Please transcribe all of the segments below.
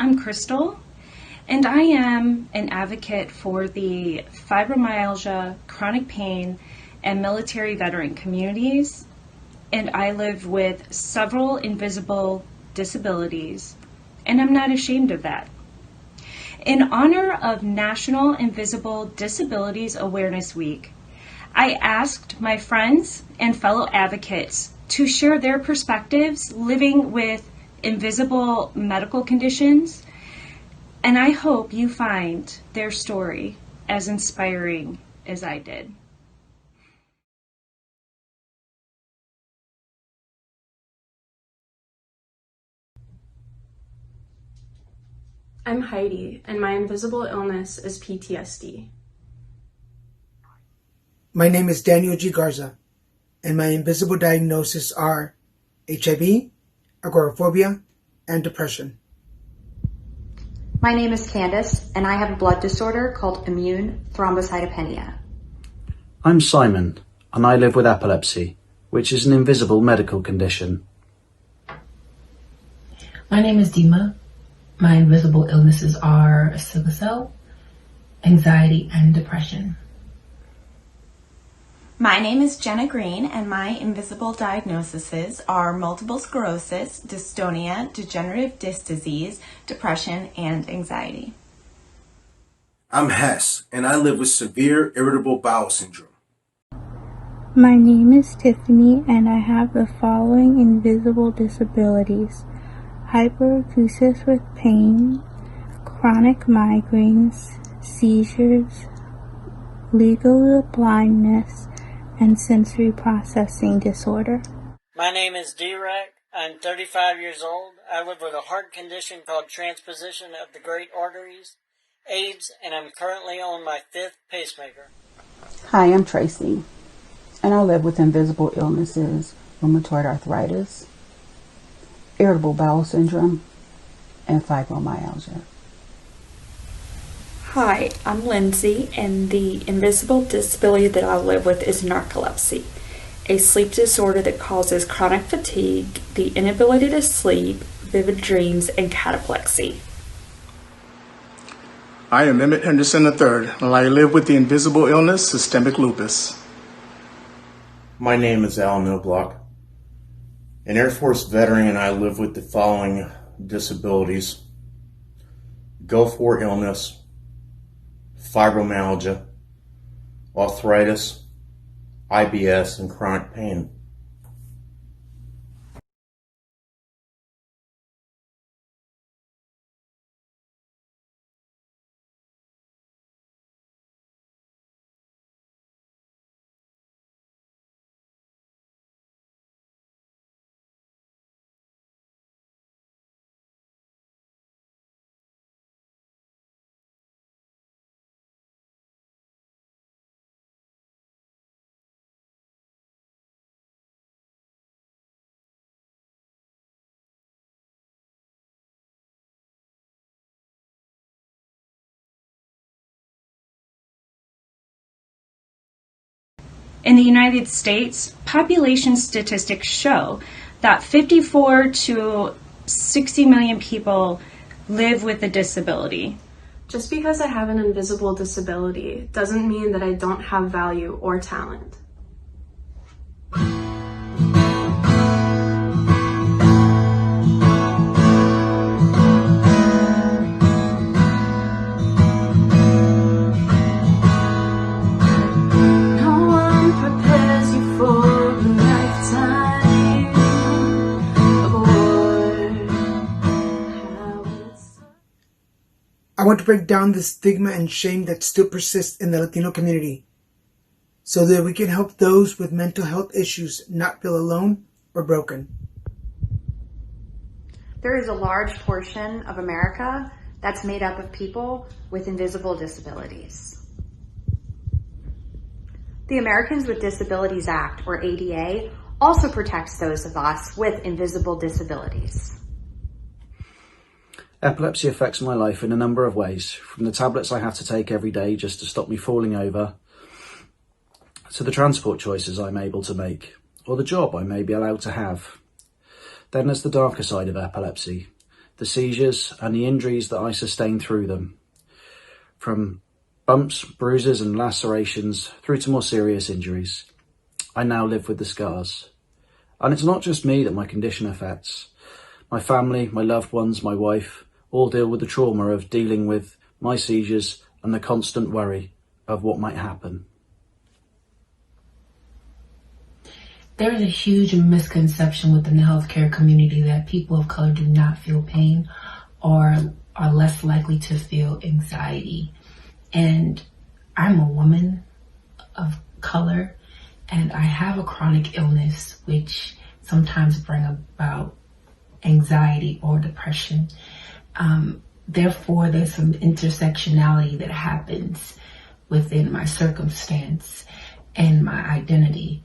I'm Crystal, and I am an advocate for the fibromyalgia, chronic pain, and military veteran communities, and I live with several invisible disabilities, and I'm not ashamed of that. In honor of National Invisible Disabilities Awareness Week, I asked my friends and fellow advocates to share their perspectives living with invisible medical conditions, and I hope you find their story as inspiring as I did. I'm Heidi, and my invisible illness is PTSD. My name is Daniel G. Garza, and my invisible diagnoses are HIV, agoraphobia, and depression. My name is Candace, and I have a blood disorder called immune thrombocytopenia. I'm Simon, and I live with epilepsy, which is an invisible medical condition. My name is Dima. My invisible illnesses are sickle cell, anxiety, and depression. My name is Jenna Green, and my invisible diagnoses are multiple sclerosis, dystonia, degenerative disc disease, depression, and anxiety. I'm Hess, and I live with severe irritable bowel syndrome. My name is Tiffany, and I have the following invisible disabilities: hyperacusis with pain, chronic migraines, seizures, legal blindness, and sensory processing disorder. My name is D-Rec. I'm 35 years old. I live with a heart condition called transposition of the great arteries, AIDS, and I'm currently on my 5th pacemaker. Hi, I'm Tracy, and I live with invisible illnesses, rheumatoid arthritis, irritable bowel syndrome, and fibromyalgia. Hi, I'm Lindsay, and the invisible disability that I live with is narcolepsy, a sleep disorder that causes chronic fatigue, the inability to sleep, vivid dreams, and cataplexy. I am Emmett Henderson III, and I live with the invisible illness, systemic lupus. My name is Al Noblock, an Air Force veteran, and I live with the following disabilities: Gulf War illness, fibromyalgia, arthritis, IBS, and chronic pain. In the United States, population statistics show that 54 to 60 million people live with a disability. Just because I have an invisible disability doesn't mean that I don't have value or talent. I want to break down the stigma and shame that still persists in the Latino community so that we can help those with mental health issues not feel alone or broken. There is a large portion of America that's made up of people with invisible disabilities. The Americans with Disabilities Act, or ADA, also protects those of us with invisible disabilities. Epilepsy affects my life in a number of ways, from the tablets I have to take every day just to stop me falling over, to the transport choices I'm able to make, or the job I may be allowed to have. Then there's the darker side of epilepsy, the seizures and the injuries that I sustained through them, from bumps, bruises and lacerations through to more serious injuries. I now live with the scars. And it's not just me that my condition affects. My family, my loved ones, my wife, all deal with the trauma of dealing with my seizures and the constant worry of what might happen. There is a huge misconception within the healthcare community that people of color do not feel pain or are less likely to feel anxiety. And I'm a woman of color and I have a chronic illness which sometimes bring about anxiety or depression. Therefore, there's some intersectionality that happens within my circumstance and my identity.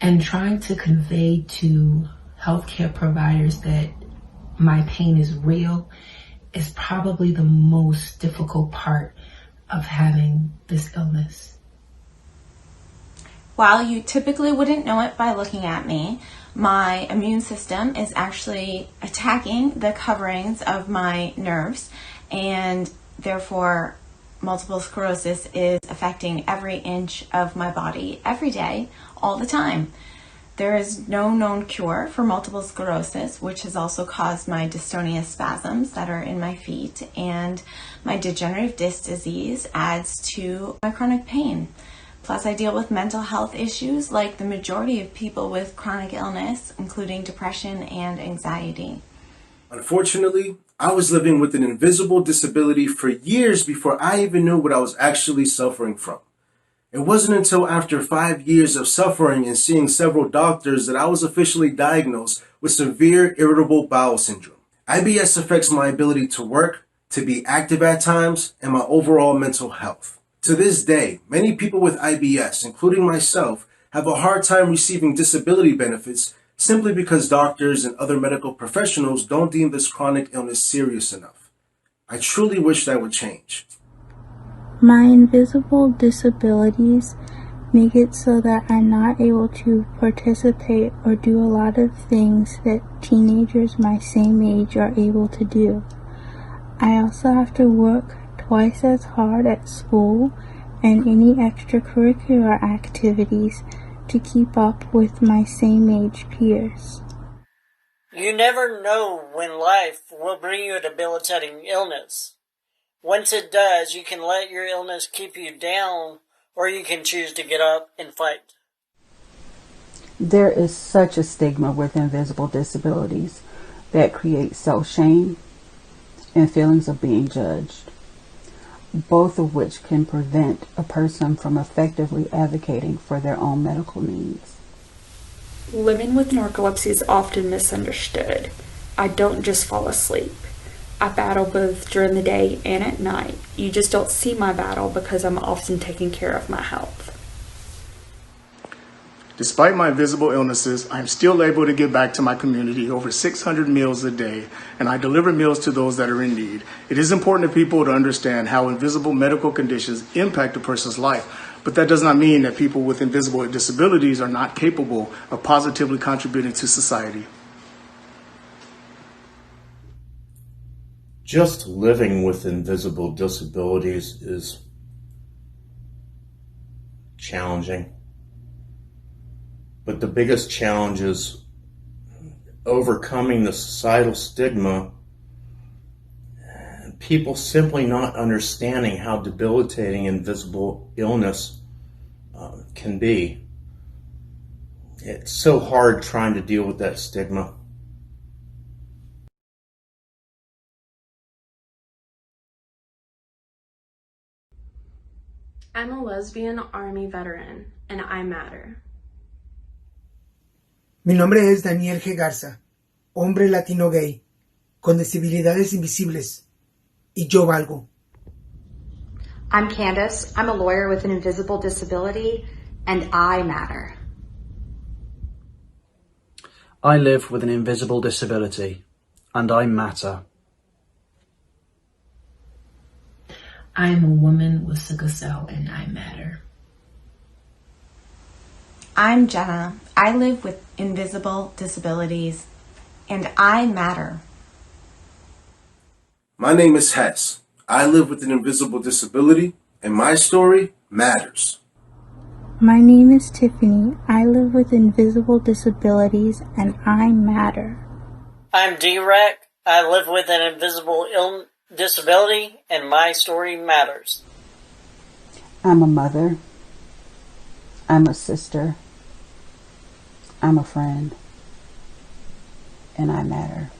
And trying to convey to healthcare providers that my pain is real is probably the most difficult part of having this illness. While you typically wouldn't know it by looking at me, my immune system is actually attacking the coverings of my nerves, and therefore multiple sclerosis is affecting every inch of my body every day, all the time. There is no known cure for multiple sclerosis, which has also caused my dystonia spasms that are in my feet, and my degenerative disc disease adds to my chronic pain. Plus, I deal with mental health issues like the majority of people with chronic illness, including depression and anxiety. Unfortunately, I was living with an invisible disability for years before I even knew what I was actually suffering from. It wasn't until after 5 years of suffering and seeing several doctors that I was officially diagnosed with severe irritable bowel syndrome. IBS affects my ability to work, to be active at times, and my overall mental health. To this day, many people with IBS, including myself, have a hard time receiving disability benefits simply because doctors and other medical professionals don't deem this chronic illness serious enough. I truly wish that would change. My invisible disabilities make it so that I'm not able to participate or do a lot of things that teenagers my same age are able to do. I also have to work twice as hard at school and any extracurricular activities to keep up with my same age peers. You never know when life will bring you a debilitating illness. Once it does, you can let your illness keep you down, or you can choose to get up and fight. There is such a stigma with invisible disabilities that creates self-shame and feelings of being judged, both of which can prevent a person from effectively advocating for their own medical needs. Living with narcolepsy is often misunderstood. I don't just fall asleep. I battle both during the day and at night. You just don't see my battle because I'm often taking care of my health. Despite my invisible illnesses, I'm still able to give back to my community over 600 meals a day, and I deliver meals to those that are in need. It is important to people to understand how invisible medical conditions impact a person's life, but that does not mean that people with invisible disabilities are not capable of positively contributing to society. Just living with invisible disabilities is challenging. But the biggest challenge is overcoming the societal stigma and people simply not understanding how debilitating invisible illness can be. It's so hard trying to deal with that stigma. I'm a lesbian Army veteran, and I matter. Mi nombre es Daniel G. Garza, hombre latino gay, con disabilidades invisibles, y yo valgo. I'm Candace. I'm a lawyer with an invisible disability, and I matter. I live with an invisible disability, and I matter. I am a woman with sickle cell and I matter. I'm Jenna. I live with invisible disabilities, and I matter. My name is Hess. I live with an invisible disability, and my story matters. My name is Tiffany. I live with invisible disabilities and I matter. I'm D-Rec. I live with an invisible disability, and my story matters. I'm a mother. I'm a sister. I'm a friend. And I matter.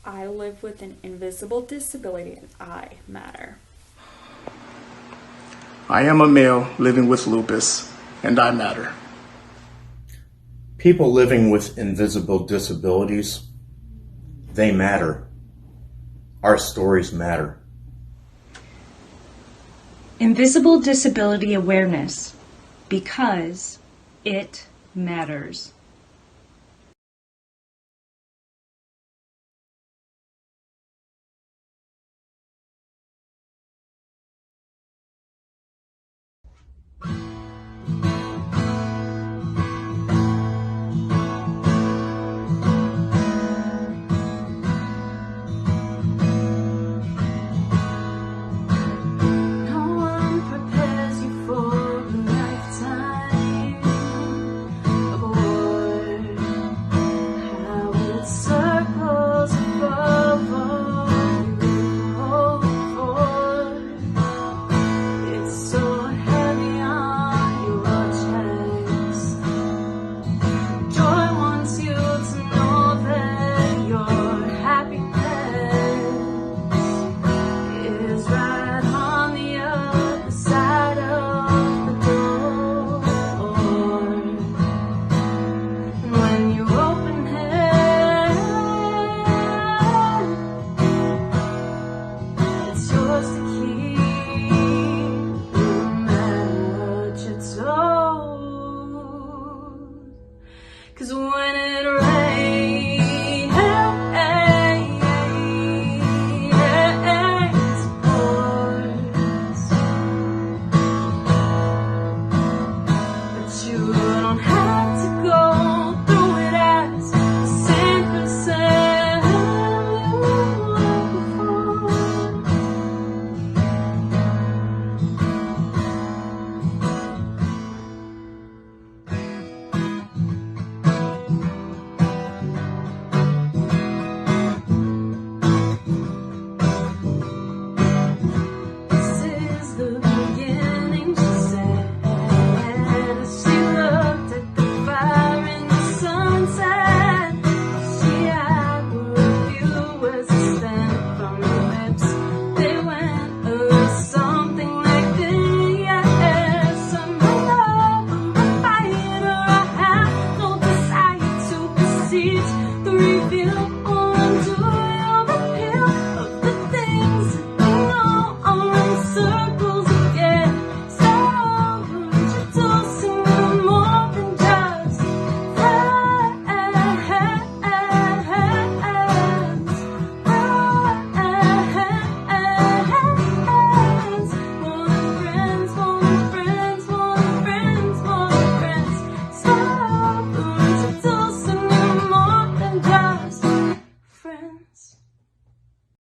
I live with an invisible disability and I matter. I am a male living with lupus, and I matter. People living with invisible disabilities, they matter. Our stories matter. Invisible disability awareness, because it matters. Cause when it rains